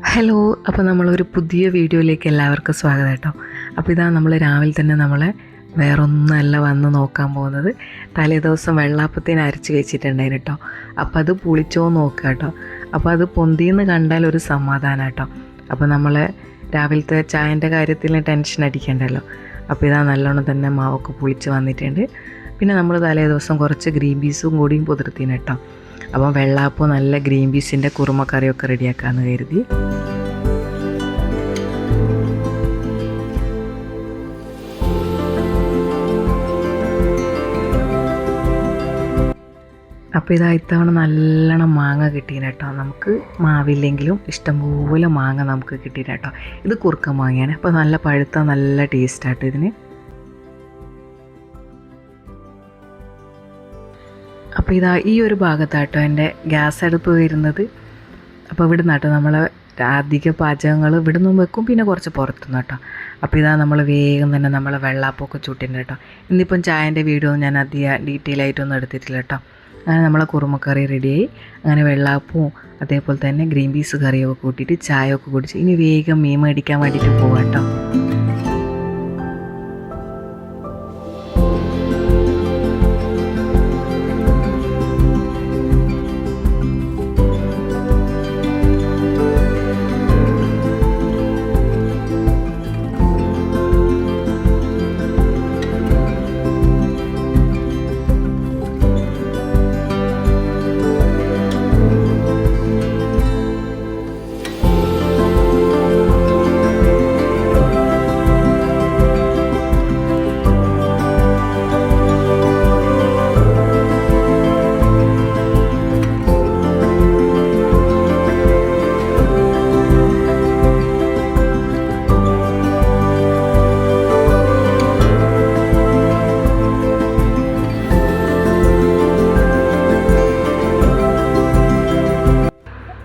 Hello, അപ്പോൾ നമ്മളൊരു പുതിയ വീഡിയോയിലേക്ക് എല്ലാവർക്കും സ്വാഗതം കേട്ടോ. അപ്പോൾ ഇതാ നമ്മൾ രാവിലെ തന്നെ വേറൊന്നുമല്ല വന്ന് നോക്കാൻ പോകുന്നത്. തലേദിവസം വെള്ളാപ്പത്തിന് അരച്ച് വെച്ചിട്ടുണ്ടായിരുന്നു കേട്ടോ. അപ്പോൾ അത് പുളിച്ചോ നോക്കുക കേട്ടോ. അപ്പോൾ അത് പൊന്തിയെന്ന് കണ്ടാൽ ഒരു സമാധാനം കേട്ടോ. അപ്പോൾ നമ്മൾ രാവിലത്തെ ചായൻ്റെ കാര്യത്തിൽ ടെൻഷൻ അടിക്കണ്ടല്ലോ. അപ്പോൾ ഇതാ നല്ലോണം തന്നെ മാവൊക്കെ പുളിച്ച് വന്നിട്ടുണ്ട്. പിന്നെ നമ്മൾ തലേദിവസം കുറച്ച് ഗ്രീൻ പീസും കൂടിയും പുതിർത്തിന് കേട്ടോ. അപ്പം വെള്ളാപ്പവും നല്ല ഗ്രീൻ പീസിൻ്റെ കുറുമക്കറിയൊക്കെ റെഡിയാക്കാമെന്ന് കരുതി. അപ്പോൾ ഇതാ ഇത്തവണ നല്ലോണം മാങ്ങ കിട്ടീന് കേട്ടോ. നമുക്ക് മാവില്ലെങ്കിലും ഇഷ്ടംപോലെ മാങ്ങ നമുക്ക് കിട്ടീന് കേട്ടോ. ഇത് കുറുക്ക മാങ്ങയാണ്. അപ്പോൾ നല്ല പഴുത്ത നല്ല ടേസ്റ്റാട്ടോ ഇതിന്. അപ്പോൾ ഇതാ ഈ ഒരു ഭാഗത്താട്ടോ എൻ്റെ ഗ്യാസ് അടുപ്പ് വരുന്നത്. അപ്പോൾ ഇവിടെ നിന്നാട്ടോ നമ്മൾ അധിക പാചകങ്ങൾ ഇവിടെ നിന്നും വെക്കും, പിന്നെ കുറച്ച് പുറത്തുനിന്ന് കേട്ടോ. അപ്പോൾ ഇതാ നമ്മൾ വേഗം തന്നെ നമ്മൾ വെള്ളാപ്പമൊക്കെ ചുട്ടിട്ടുണ്ട് കേട്ടോ. ഇന്നിപ്പം ചായൻ്റെ വീഡിയോ ഞാൻ അധികം ഡീറ്റെയിൽ ആയിട്ടൊന്നും എടുത്തിട്ടില്ല കേട്ടോ. അങ്ങനെ നമ്മളെ കുറുമക്കറി റെഡിയായി. അങ്ങനെ വെള്ളാപ്പവും അതേപോലെ തന്നെ ഗ്രീൻ പീസ് കറിയൊക്കെ കൂട്ടിയിട്ട് ചായയൊക്കെ കുടിച്ച് ഇനി വേഗം മീൻ മേടിക്കാൻ വേണ്ടിയിട്ട് പോകാം കേട്ടോ.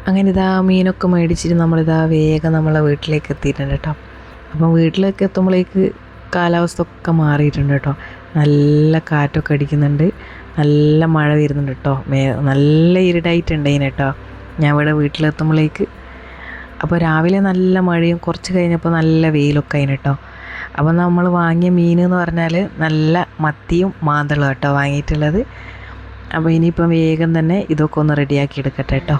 അങ്ങനെ ഇതാ മീനൊക്കെ മേടിച്ചിട്ട് നമ്മളിതാ വേഗം നമ്മളെ വീട്ടിലേക്ക് എത്തിയിട്ടുണ്ട് കേട്ടോ. അപ്പം വീട്ടിലേക്ക് എത്തുമ്പോഴേക്ക് കാലാവസ്ഥ ഒക്കെ മാറിയിട്ടുണ്ട് കേട്ടോ. നല്ല കാറ്റൊക്കെ അടിക്കുന്നുണ്ട്, നല്ല മഴ വരുന്നുണ്ട് കേട്ടോ. നല്ല ഇരുടായിട്ടുണ്ടായിന് കേട്ടോ ഞാൻ ഇവിടെ വീട്ടിലെത്തുമ്പോഴേക്ക്. അപ്പോൾ രാവിലെ നല്ല മഴയും കുറച്ച് കഴിഞ്ഞപ്പോൾ നല്ല വെയിലൊക്കെ ആയിന് കേട്ടോ. അപ്പോൾ നമ്മൾ വാങ്ങിയ മീൻ എന്ന് പറഞ്ഞാൽ നല്ല മത്തിയും മാന്തളും കേട്ടോ വാങ്ങിയിട്ടുള്ളത്. അപ്പോൾ ഇനിയിപ്പം വേഗം തന്നെ ഇതൊക്കെ ഒന്ന് റെഡിയാക്കി എടുക്കട്ടെ കേട്ടോ.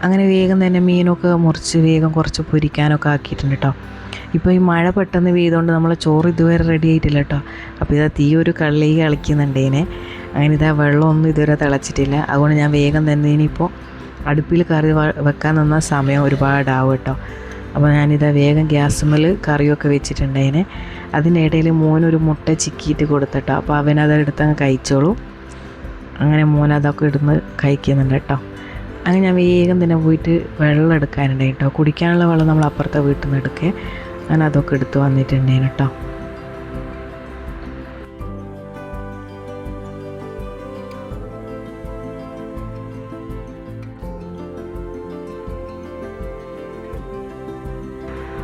അങ്ങനെ വേഗം തന്നെ മീനൊക്കെ മുറിച്ച് വേഗം കുറച്ച് പൊരിക്കാനൊക്കെ ആക്കിയിട്ടുണ്ട് കേട്ടോ. ഇപ്പോൾ ഈ മഴ പെട്ടെന്ന് പെയ്തുകൊണ്ട് നമ്മളെ ചോറ് ഇതുവരെ റെഡി ആയിട്ടില്ല കേട്ടോ. അപ്പോൾ ഇതാ തീ ഒരു കളിക്കുന്നുണ്ട് ഇതിനെ. അങ്ങനെ ഇതാ വെള്ളമൊന്നും ഇതുവരെ തിളച്ചിട്ടില്ല. അതുകൊണ്ട് ഞാൻ വേഗം തന്നെ ഇനിയിപ്പോൾ അടുപ്പിൽ കറി വെക്കാൻ നിന്ന സമയം ഒരുപാടാവും കേട്ടോ. അപ്പോൾ ഞാനിതാ വേഗം ഗ്യാസുമ്മൽ കറിയൊക്കെ വെച്ചിട്ടുണ്ട് അതിനെ. അതിനിടയിൽ മോനൊരു മുട്ട ചിക്കിയിട്ട് കൊടുത്തിട്ടോ. അപ്പോൾ അവനതെടുത്തങ്ങ് കഴിച്ചോളൂ. അങ്ങനെ മോനതൊക്കെ ഇടുന്ന് കഴിക്കുന്നുണ്ട് കേട്ടോ. അങ്ങനെ ഞാൻ വേഗം തന്നെ പോയിട്ട് വെള്ളം എടുക്കാനുണ്ടായി കേട്ടോ. കുടിക്കാനുള്ള വെള്ളം നമ്മൾ അപ്പുറത്തെ വീട്ടിൽ നിന്ന് എടുക്കുക. ഞാൻ അതൊക്കെ എടുത്ത് വന്നിട്ടുണ്ടായിരുന്നു കേട്ടോ.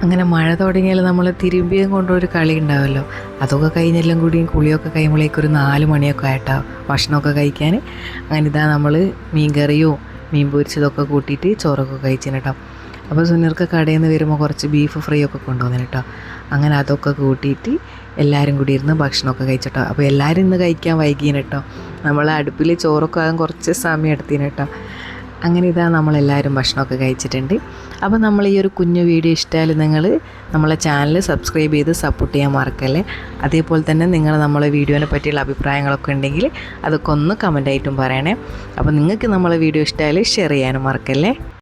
അങ്ങനെ മഴ തുടങ്ങിയാൽ നമ്മൾ തിരുമ്പിയും കൊണ്ടൊരു കളി ഉണ്ടാവുമല്ലോ. അതൊക്കെ കഴിഞ്ഞെല്ലാം കൂടിയും കുളിയൊക്കെ കഴിയുമ്പോഴേക്കൊരു 4 മണിയൊക്കെ ആയിട്ടോ ഭക്ഷണമൊക്കെ കഴിക്കാൻ. അങ്ങനെ ഇതാ നമ്മൾ മീൻ കറിയോ മീൻ പൊരിച്ചതൊക്കെ കൂട്ടിയിട്ട് ചോറൊക്കെ കഴിച്ചിന് കേട്ടോ. അപ്പോൾ സുനീർക്ക് കടയിൽ നിന്ന് വരുമ്പോൾ കുറച്ച് ബീഫ് ഫ്രൈ ഒക്കെ കൊണ്ടുവന്നിന് കേട്ടോ. അങ്ങനെ അതൊക്കെ കൂട്ടിയിട്ട് എല്ലാവരും കൂടി ഇരുന്ന് ഭക്ഷണമൊക്കെ കഴിച്ചിട്ടോ. അപ്പോൾ എല്ലാവരും ഇന്ന് കഴിക്കാൻ വൈകിന് കേട്ടോ. നമ്മൾ അടുപ്പിൽ ചോറൊക്കെ ആകാൻ കുറച്ച് സമയം എടുത്തിന് കേട്ടോ. അങ്ങനെ ഇതാ നമ്മളെല്ലാവരും ഭക്ഷണമൊക്കെ കഴിച്ചിട്ടുണ്ട്. അപ്പോൾ നമ്മൾ ഈ ഒരു കുഞ്ഞു വീഡിയോ ഇഷ്ടമായാലും നിങ്ങൾ നമ്മളെ ചാനൽ സബ്സ്ക്രൈബ് ചെയ്ത് സപ്പോർട്ട് ചെയ്യാൻ മറക്കല്ലേ. അതേപോലെ തന്നെ നിങ്ങൾ നമ്മളെ വീഡിയോനെ പറ്റിയുള്ള അഭിപ്രായങ്ങളൊക്കെ ഉണ്ടെങ്കിൽ അതൊക്കെ ഒന്ന് കമൻ്റായിട്ടും പറയണേ. അപ്പോൾ നിങ്ങൾക്ക് നമ്മളെ വീഡിയോ ഇഷ്ടമായാലും ഷെയർ ചെയ്യാനും മറക്കല്ലേ.